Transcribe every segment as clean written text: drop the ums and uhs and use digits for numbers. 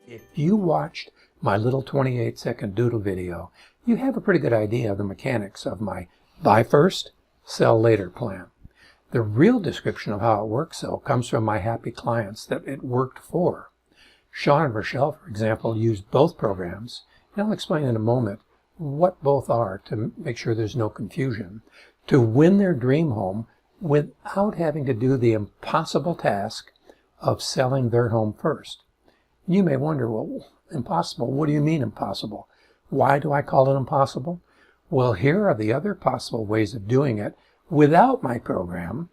If you watched my little 28-second doodle video, you have a pretty good idea of the mechanics of my buy first, sell later plan. The real description of how it works, though, comes from my happy clients that it worked for. Sean and Rochelle, for example, used both programs, and I'll explain in a moment what both are to make sure there's no confusion, to win their dream home without having to do the impossible task of selling their home first. You may wonder, well, impossible, what do you mean impossible? Why do I call it impossible? Well, here are the other possible ways of doing it without my program.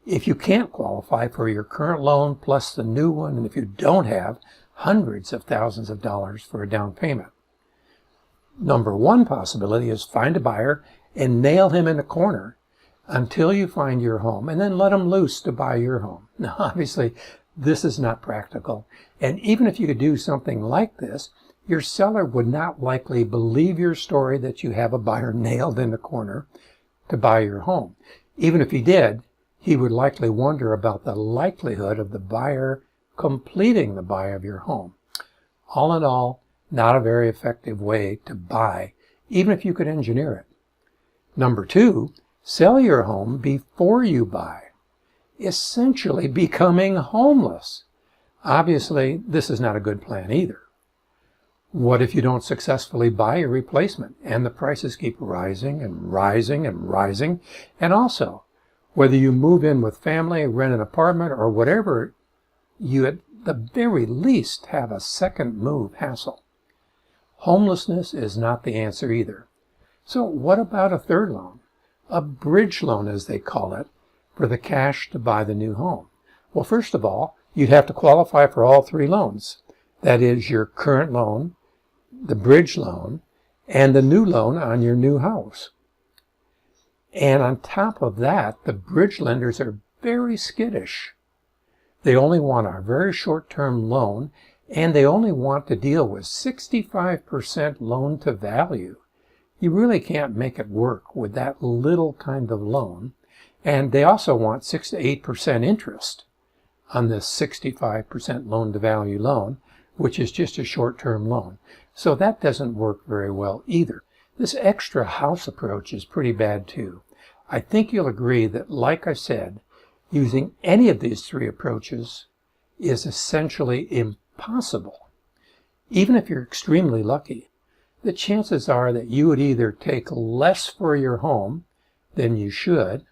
If you can't qualify for your current loan plus the new one, and if you don't have hundreds of thousands of dollars for a down payment. Number one possibility is find a buyer and nail him in a corner until you find your home, and then let him loose to buy your home. Now, obviously, this is not practical, and even if you could do something like this, your seller would not likely believe your story that you have a buyer nailed in the corner to buy your home. Even if he did, he would likely wonder about the likelihood of the buyer completing the buy of your home. All in all, not a very effective way to buy, even if you could engineer it. Number two, sell your home before you buy, essentially becoming homeless. Obviously, this is not a good plan either. What if you don't successfully buy a replacement and the prices keep rising and rising and rising? And also, whether you move in with family, rent an apartment, or whatever, you at the very least have a second move hassle. Homelessness is not the answer either. So what about a third loan? A bridge loan, as they call it, for the cash to buy the new home. Well, first of all, you'd have to qualify for all three loans. That is your current loan, the bridge loan, and the new loan on your new house. And on top of that, the bridge lenders are very skittish. They only want a very short-term loan, and they only want to deal with 65% loan to value. You really can't make it work with that little kind of loan. And they also want 6 to 8% interest on this 65% loan to value loan, which is just a short-term loan. So that doesn't work very well either. This extra house approach is pretty bad too. I think you'll agree that, like I said, using any of these three approaches is essentially impossible. Even if you're extremely lucky, the chances are that you would either take less for your home than you should,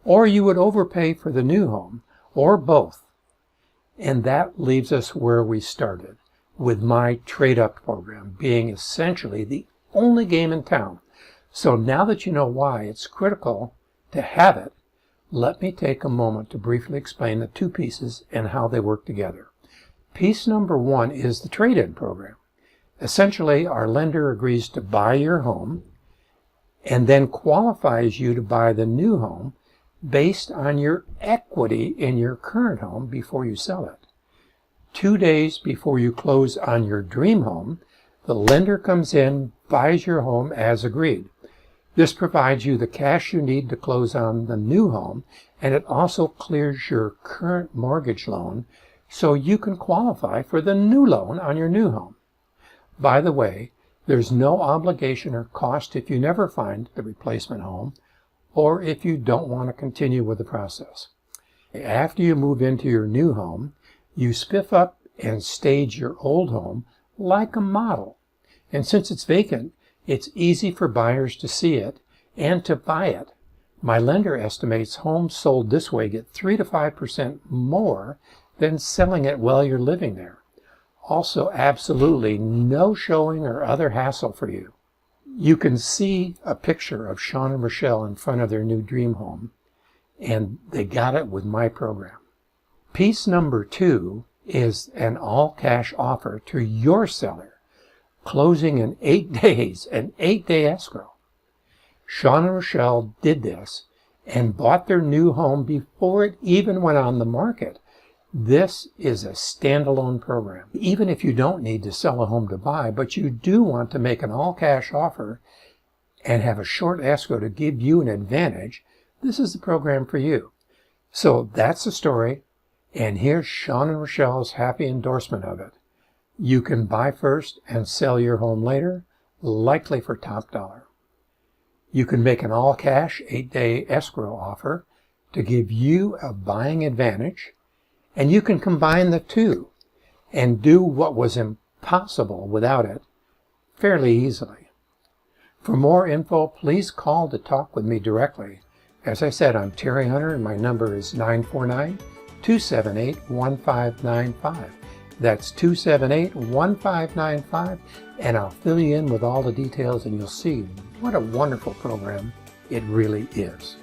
or you would overpay for the new home, or both. And that leaves us where we started, with my trade-up program being essentially the only game in town. So now that you know why it's critical to have it, let me take a moment to briefly explain the two pieces and how they work together. Piece number one is the trade-in program. Essentially, our lender agrees to buy your home and then qualifies you to buy the new home based on your equity in your current home before you sell it. 2 days before you close on your dream home, the lender comes in, buys your home as agreed. This provides you the cash you need to close on the new home, and it also clears your current mortgage loan so you can qualify for the new loan on your new home. By the way, there's no obligation or cost if you never find the replacement home, or if you don't want to continue with the process. After you move into your new home, you spiff up and stage your old home like a model. And since it's vacant, it's easy for buyers to see it and to buy it. My lender estimates homes sold this way get 3 to 5% more than selling it while you're living there. Also, absolutely no showing or other hassle for you. You can see a picture of Sean and Rochelle in front of their new dream home, and they got it with my program. Piece number two is an all-cash offer to your seller, closing in 8 days, an 8-day escrow. Sean and Rochelle did this and bought their new home before it even went on the market. This is a standalone program. Even if you don't need to sell a home to buy, but you do want to make an all-cash offer and have a short escrow to give you an advantage, this is the program for you. So that's the story, and here's Sean and Rochelle's happy endorsement of it. You can buy first and sell your home later, likely for top dollar. You can make an all-cash 8-day escrow offer to give you a buying advantage, and you can combine the two and do what was impossible without it fairly easily. For more info, please call to talk with me directly. As I said, I'm Terry Hunter, and my number is 949-278-1595. That's 278-1595, and I'll fill you in with all the details, and you'll see what a wonderful program it really is.